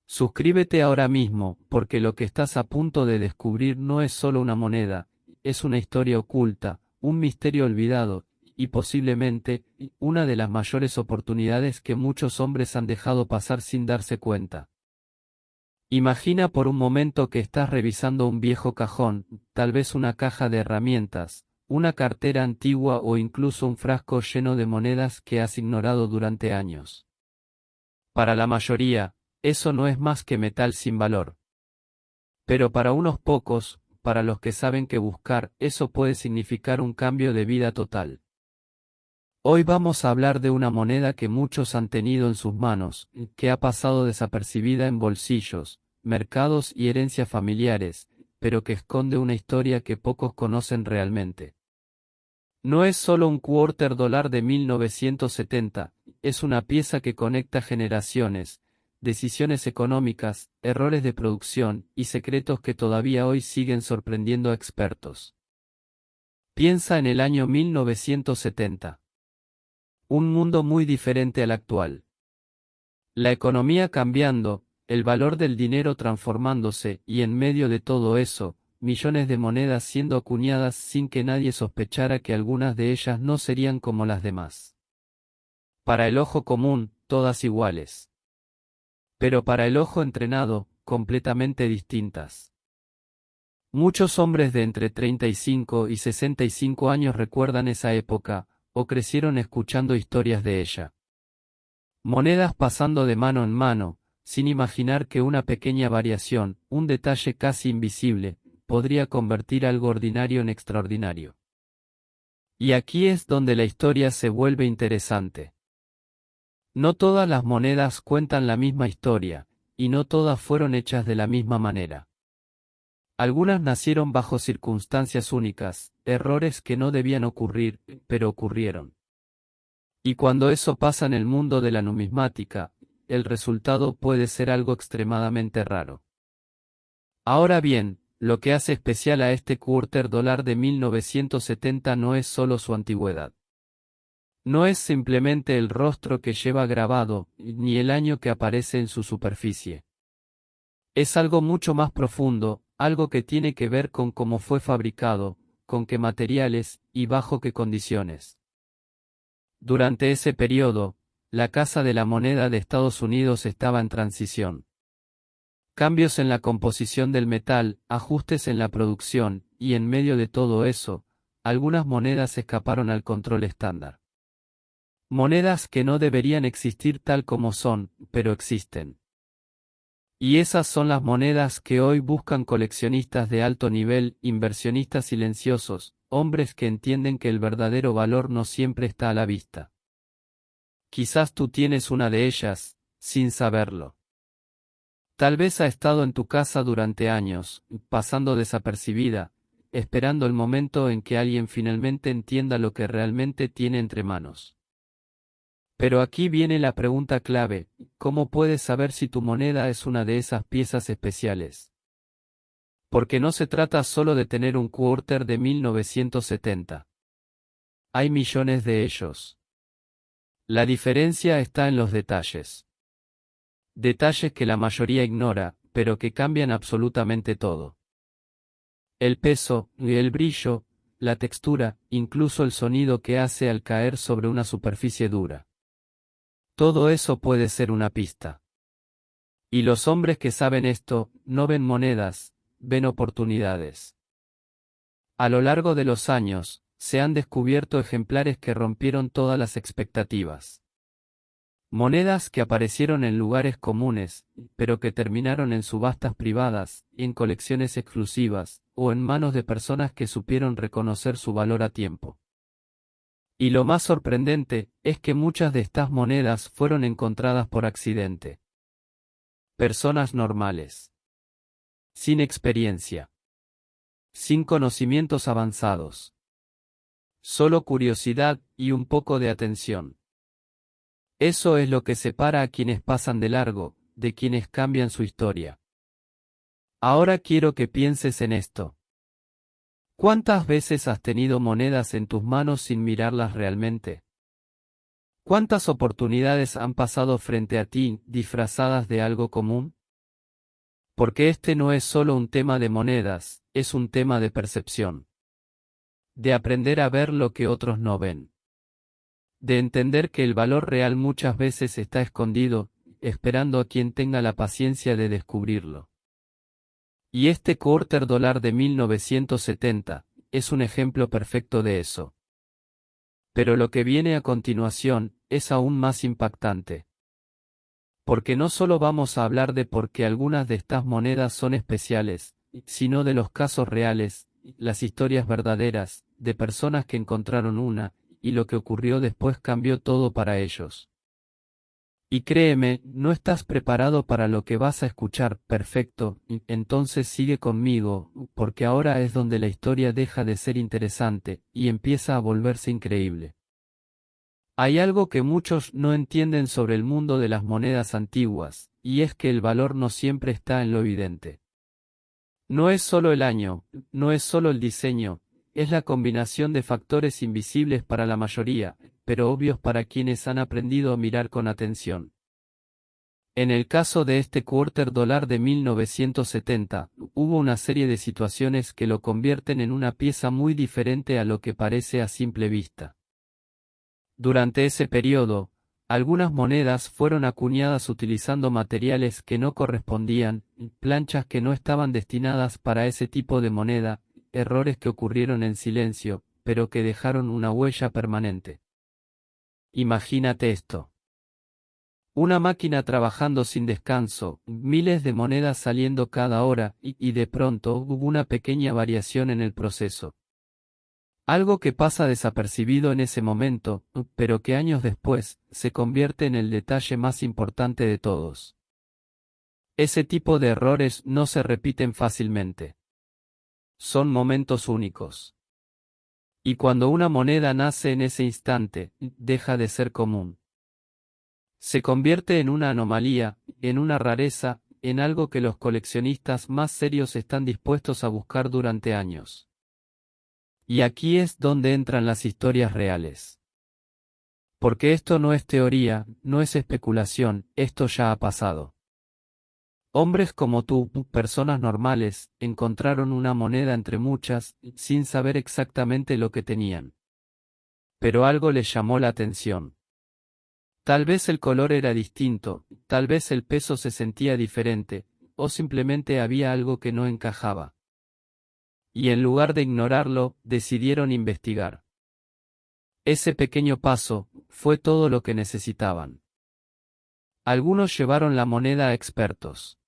Suscríbete ahora mismo, porque lo que estás a punto de descubrir no es solo una moneda, es una historia oculta, un misterio olvidado, y posiblemente, una de las mayores oportunidades que muchos hombres han dejado pasar sin darse cuenta. Imagina por un momento que estás revisando un viejo cajón, tal vez una caja de herramientas, una cartera antigua o incluso un frasco lleno de monedas que has ignorado durante años. Para la mayoría, eso no es más que metal sin valor. Pero para unos pocos, para los que saben qué buscar, eso puede significar un cambio de vida total. Hoy vamos a hablar de una moneda que muchos han tenido en sus manos, que ha pasado desapercibida en bolsillos, mercados y herencias familiares, pero que esconde una historia que pocos conocen realmente. No es solo un quarter dólar de 1970, es una pieza que conecta generaciones, decisiones económicas, errores de producción y secretos que todavía hoy siguen sorprendiendo a expertos. Piensa en el año 1970. Un mundo muy diferente al actual. La economía cambiando, el valor del dinero transformándose y en medio de todo eso, millones de monedas siendo acuñadas sin que nadie sospechara que algunas de ellas no serían como las demás. Para el ojo común, todas iguales. Pero para el ojo entrenado, completamente distintas. Muchos hombres de entre 35 y 65 años recuerdan esa época, o crecieron escuchando historias de ella. Monedas pasando de mano en mano, sin imaginar que una pequeña variación, un detalle casi invisible, podría convertir algo ordinario en extraordinario. Y aquí es donde la historia se vuelve interesante. No todas las monedas cuentan la misma historia, y no todas fueron hechas de la misma manera. Algunas nacieron bajo circunstancias únicas, errores que no debían ocurrir, pero ocurrieron. Y cuando eso pasa en el mundo de la numismática, el resultado puede ser algo extremadamente raro. Ahora bien, lo que hace especial a este quarter dólar de 1970 no es solo su antigüedad. No es simplemente el rostro que lleva grabado, ni el año que aparece en su superficie. Es algo mucho más profundo, algo que tiene que ver con cómo fue fabricado, con qué materiales, y bajo qué condiciones. Durante ese periodo, la Casa de la Moneda de Estados Unidos estaba en transición. Cambios en la composición del metal, ajustes en la producción, y en medio de todo eso, algunas monedas escaparon al control estándar. Monedas que no deberían existir tal como son, pero existen. Y esas son las monedas que hoy buscan coleccionistas de alto nivel, inversionistas silenciosos, hombres que entienden que el verdadero valor no siempre está a la vista. Quizás tú tienes una de ellas, sin saberlo. Tal vez ha estado en tu casa durante años, pasando desapercibida, esperando el momento en que alguien finalmente entienda lo que realmente tiene entre manos. Pero aquí viene la pregunta clave: ¿cómo puedes saber si tu moneda es una de esas piezas especiales? Porque no se trata solo de tener un quarter de 1970. Hay millones de ellos. La diferencia está en los detalles. Detalles que la mayoría ignora, pero que cambian absolutamente todo. El peso, el brillo, la textura, incluso el sonido que hace al caer sobre una superficie dura. Todo eso puede ser una pista. Y los hombres que saben esto, no ven monedas, ven oportunidades. A lo largo de los años, se han descubierto ejemplares que rompieron todas las expectativas. Monedas que aparecieron en lugares comunes, pero que terminaron en subastas privadas, en colecciones exclusivas, o en manos de personas que supieron reconocer su valor a tiempo. Y lo más sorprendente, es que muchas de estas monedas fueron encontradas por accidente. Personas normales. Sin experiencia. Sin conocimientos avanzados. Solo curiosidad y un poco de atención. Eso es lo que separa a quienes pasan de largo, de quienes cambian su historia. Ahora quiero que pienses en esto. ¿Cuántas veces has tenido monedas en tus manos sin mirarlas realmente? ¿Cuántas oportunidades han pasado frente a ti, disfrazadas de algo común? Porque este no es solo un tema de monedas, es un tema de percepción. De aprender a ver lo que otros no ven. De entender que el valor real muchas veces está escondido, esperando a quien tenga la paciencia de descubrirlo. Y este quarter dólar de 1970 es un ejemplo perfecto de eso. Pero lo que viene a continuación es aún más impactante. Porque no solo vamos a hablar de por qué algunas de estas monedas son especiales, sino de los casos reales, las historias verdaderas, de personas que encontraron una, y lo que ocurrió después cambió todo para ellos. Y créeme, no estás preparado para lo que vas a escuchar, perfecto, entonces sigue conmigo, porque ahora es donde la historia deja de ser interesante, y empieza a volverse increíble. Hay algo que muchos no entienden sobre el mundo de las monedas antiguas, y es que el valor no siempre está en lo evidente. No es solo el año, no es solo el diseño, es la combinación de factores invisibles para la mayoría, pero obvios para quienes han aprendido a mirar con atención. En el caso de este quarter dólar de 1970, hubo una serie de situaciones que lo convierten en una pieza muy diferente a lo que parece a simple vista. Durante ese periodo, algunas monedas fueron acuñadas utilizando materiales que no correspondían, planchas que no estaban destinadas para ese tipo de moneda, errores que ocurrieron en silencio, pero que dejaron una huella permanente. Imagínate esto. Una máquina trabajando sin descanso, miles de monedas saliendo cada hora, y de pronto hubo una pequeña variación en el proceso. Algo que pasa desapercibido en ese momento, pero que años después, se convierte en el detalle más importante de todos. Ese tipo de errores no se repiten fácilmente. Son momentos únicos. Y cuando una moneda nace en ese instante, deja de ser común. Se convierte en una anomalía, en una rareza, en algo que los coleccionistas más serios están dispuestos a buscar durante años. Y aquí es donde entran las historias reales. Porque esto no es teoría, no es especulación, esto ya ha pasado. Hombres como tú, personas normales, encontraron una moneda entre muchas, sin saber exactamente lo que tenían. Pero algo les llamó la atención. Tal vez el color era distinto, tal vez el peso se sentía diferente, o simplemente había algo que no encajaba. Y en lugar de ignorarlo, decidieron investigar. Ese pequeño paso fue todo lo que necesitaban. Algunos llevaron la moneda a expertos.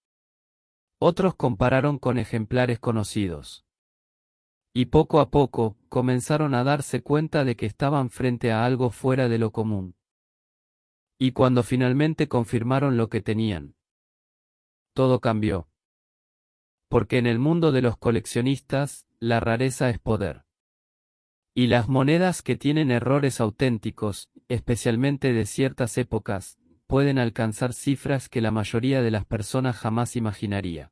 Otros compararon con ejemplares conocidos. Y poco a poco, comenzaron a darse cuenta de que estaban frente a algo fuera de lo común. Y cuando finalmente confirmaron lo que tenían, todo cambió. Porque en el mundo de los coleccionistas, la rareza es poder. Y las monedas que tienen errores auténticos, especialmente de ciertas épocas, pueden alcanzar cifras que la mayoría de las personas jamás imaginaría.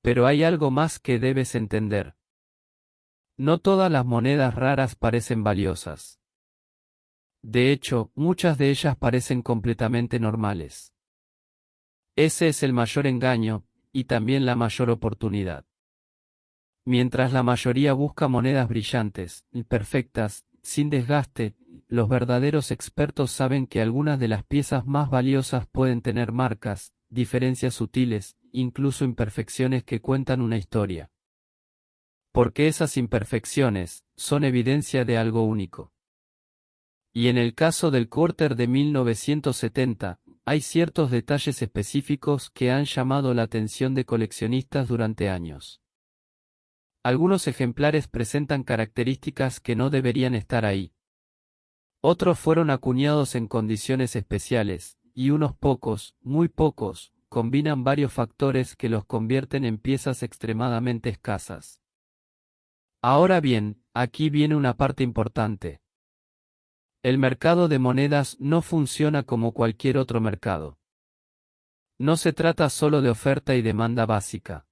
Pero hay algo más que debes entender. No todas las monedas raras parecen valiosas. De hecho, muchas de ellas parecen completamente normales. Ese es el mayor engaño, y también la mayor oportunidad. Mientras la mayoría busca monedas brillantes, perfectas, sin desgaste, los verdaderos expertos saben que algunas de las piezas más valiosas pueden tener marcas, diferencias sutiles, incluso imperfecciones que cuentan una historia. Porque esas imperfecciones son evidencia de algo único. Y en el caso del quarter de 1970, hay ciertos detalles específicos que han llamado la atención de coleccionistas durante años. Algunos ejemplares presentan características que no deberían estar ahí. Otros fueron acuñados en condiciones especiales, y unos pocos, muy pocos, combinan varios factores que los convierten en piezas extremadamente escasas. Ahora bien, aquí viene una parte importante. El mercado de monedas no funciona como cualquier otro mercado. No se trata solo de oferta y demanda básica.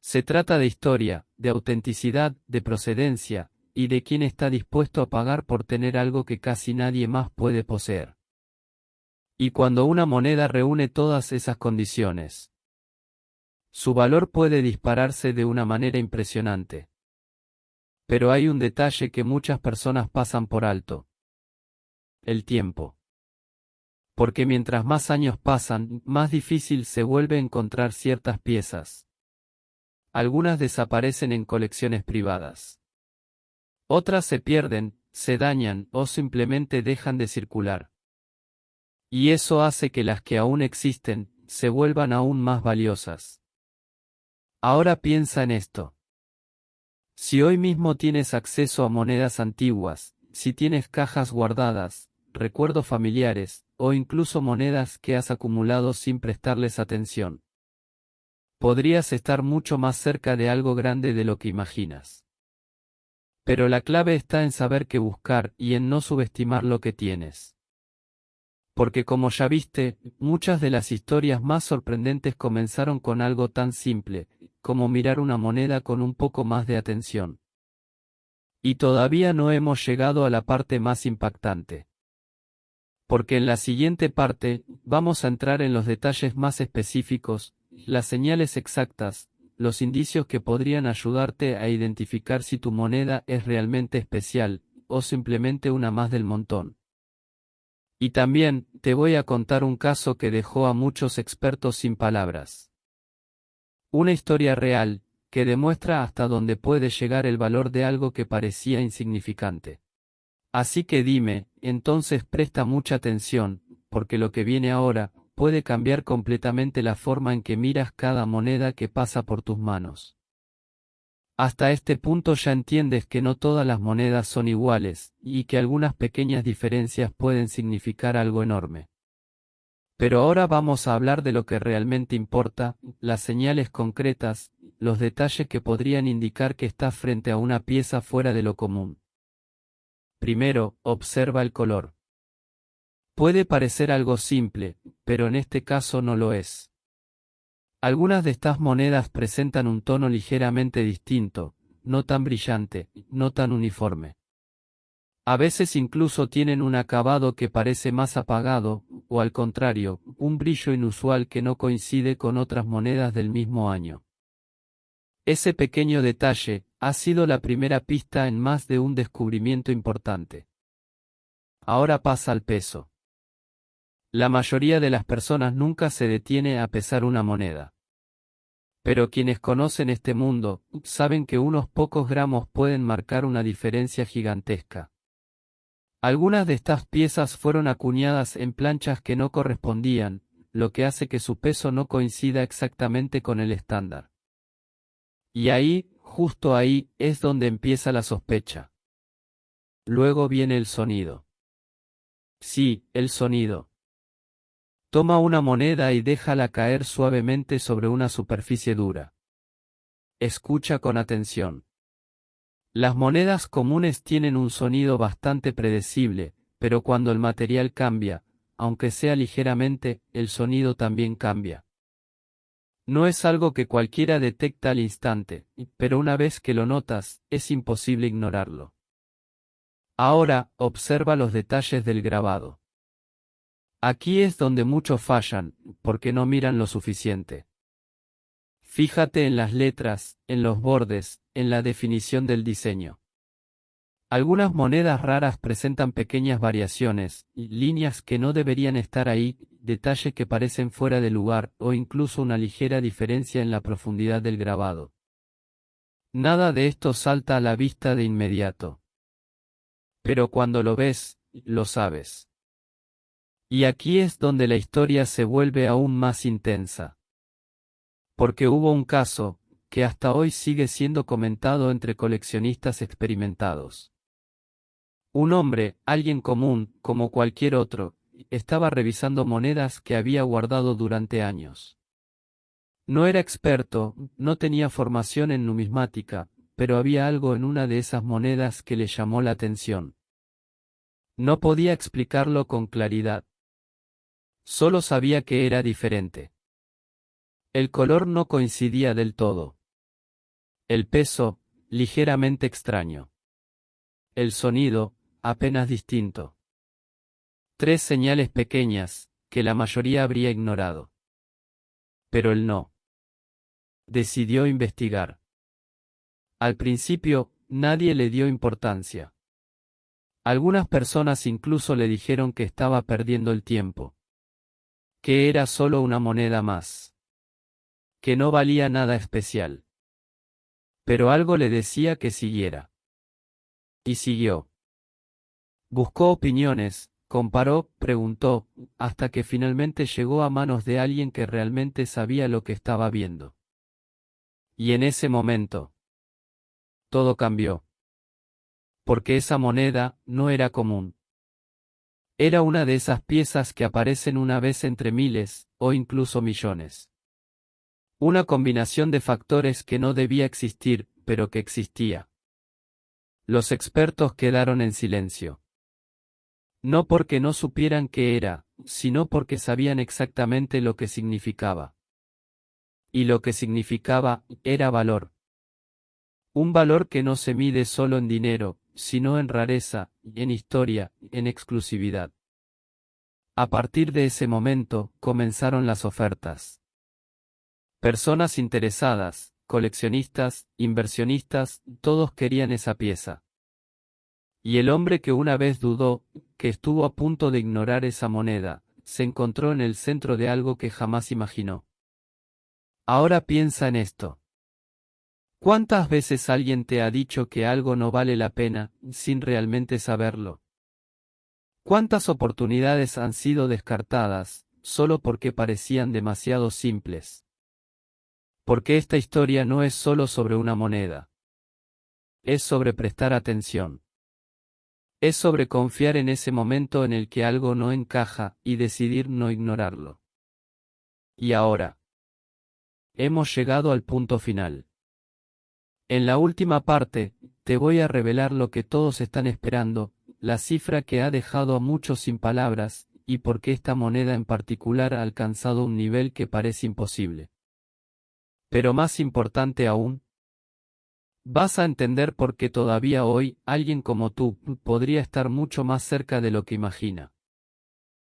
Se trata de historia, de autenticidad, de procedencia, y de quién está dispuesto a pagar por tener algo que casi nadie más puede poseer. Y cuando una moneda reúne todas esas condiciones, Su valor puede dispararse de una manera impresionante. Pero hay un detalle que muchas personas pasan por alto: el tiempo. Porque mientras más años pasan, más difícil se vuelve encontrar ciertas piezas. Algunas desaparecen en colecciones privadas. Otras se pierden, se dañan o simplemente dejan de circular. Y eso hace que las que aún existen, se vuelvan aún más valiosas. Ahora piensa en esto. Si hoy mismo tienes acceso a monedas antiguas, si tienes cajas guardadas, recuerdos familiares, o incluso monedas que has acumulado sin prestarles atención, podrías estar mucho más cerca de algo grande de lo que imaginas. Pero la clave está en saber qué buscar y en no subestimar lo que tienes. Porque como ya viste, muchas de las historias más sorprendentes comenzaron con algo tan simple, como mirar una moneda con un poco más de atención. Y todavía no hemos llegado a la parte más impactante. Porque en la siguiente parte, vamos a entrar en los detalles más específicos, las señales exactas, los indicios que podrían ayudarte a identificar si tu moneda es realmente especial, o simplemente una más del montón. Y también, te voy a contar un caso que dejó a muchos expertos sin palabras. Una historia real, que demuestra hasta dónde puede llegar el valor de algo que parecía insignificante. Así que dime, entonces presta mucha atención, porque lo que viene ahora, puede cambiar completamente la forma en que miras cada moneda que pasa por tus manos. Hasta este punto ya entiendes que no todas las monedas son iguales, y que algunas pequeñas diferencias pueden significar algo enorme. Pero ahora vamos a hablar de lo que realmente importa, las señales concretas, los detalles que podrían indicar que estás frente a una pieza fuera de lo común. Primero, observa el color. Puede parecer algo simple, pero en este caso no lo es. Algunas de estas monedas presentan un tono ligeramente distinto, no tan brillante, no tan uniforme. A veces incluso tienen un acabado que parece más apagado, o al contrario, un brillo inusual que no coincide con otras monedas del mismo año. Ese pequeño detalle ha sido la primera pista en más de un descubrimiento importante. Ahora pasa al peso. La mayoría de las personas nunca se detiene a pesar una moneda. Pero quienes conocen este mundo, saben que unos pocos gramos pueden marcar una diferencia gigantesca. Algunas de estas piezas fueron acuñadas en planchas que no correspondían, lo que hace que su peso no coincida exactamente con el estándar. Y ahí, justo ahí, es donde empieza la sospecha. Luego viene el sonido. Sí, el sonido. Toma una moneda y déjala caer suavemente sobre una superficie dura. Escucha con atención. Las monedas comunes tienen un sonido bastante predecible, pero cuando el material cambia, aunque sea ligeramente, el sonido también cambia. No es algo que cualquiera detecta al instante, pero una vez que lo notas, es imposible ignorarlo. Ahora, observa los detalles del grabado. Aquí es donde muchos fallan, porque no miran lo suficiente. Fíjate en las letras, en los bordes, en la definición del diseño. Algunas monedas raras presentan pequeñas variaciones, líneas que no deberían estar ahí, detalles que parecen fuera de lugar, o incluso una ligera diferencia en la profundidad del grabado. Nada de esto salta a la vista de inmediato. Pero cuando lo ves, lo sabes. Y aquí es donde la historia se vuelve aún más intensa. Porque hubo un caso, que hasta hoy sigue siendo comentado entre coleccionistas experimentados. Un hombre, alguien común, como cualquier otro, estaba revisando monedas que había guardado durante años. No era experto, no tenía formación en numismática, pero había algo en una de esas monedas que le llamó la atención. No podía explicarlo con claridad. Solo sabía que era diferente. El color no coincidía del todo. El peso, ligeramente extraño. El sonido, apenas distinto. Tres señales pequeñas, que la mayoría habría ignorado. Pero él no. Decidió investigar. Al principio, nadie le dio importancia. Algunas personas incluso le dijeron que estaba perdiendo el tiempo, que era solo una moneda más, que no valía nada especial. Pero algo le decía que siguiera. Y siguió. Buscó opiniones, comparó, preguntó, hasta que finalmente llegó a manos de alguien que realmente sabía lo que estaba viendo. Y en ese momento, todo cambió. Porque esa moneda no era común. Era una de esas piezas que aparecen una vez entre miles, o incluso millones. Una combinación de factores que no debía existir, pero que existía. Los expertos quedaron en silencio. No porque no supieran qué era, sino porque sabían exactamente lo que significaba. Y lo que significaba, era valor. Un valor que no se mide solo en dinero, sino en rareza, en historia, en exclusividad. A partir de ese momento, comenzaron las ofertas. Personas interesadas, coleccionistas, inversionistas, todos querían esa pieza. Y el hombre que una vez dudó, que estuvo a punto de ignorar esa moneda, se encontró en el centro de algo que jamás imaginó. Ahora piensa en esto. ¿Cuántas veces alguien te ha dicho que algo no vale la pena, sin realmente saberlo? ¿Cuántas oportunidades han sido descartadas, solo porque parecían demasiado simples? Porque esta historia no es solo sobre una moneda. Es sobre prestar atención. Es sobre confiar en ese momento en el que algo no encaja, y decidir no ignorarlo. Y ahora, hemos llegado al punto final. En la última parte, te voy a revelar lo que todos están esperando, la cifra que ha dejado a muchos sin palabras, y por qué esta moneda en particular ha alcanzado un nivel que parece imposible. Pero más importante aún, vas a entender por qué todavía hoy, alguien como tú, podría estar mucho más cerca de lo que imagina.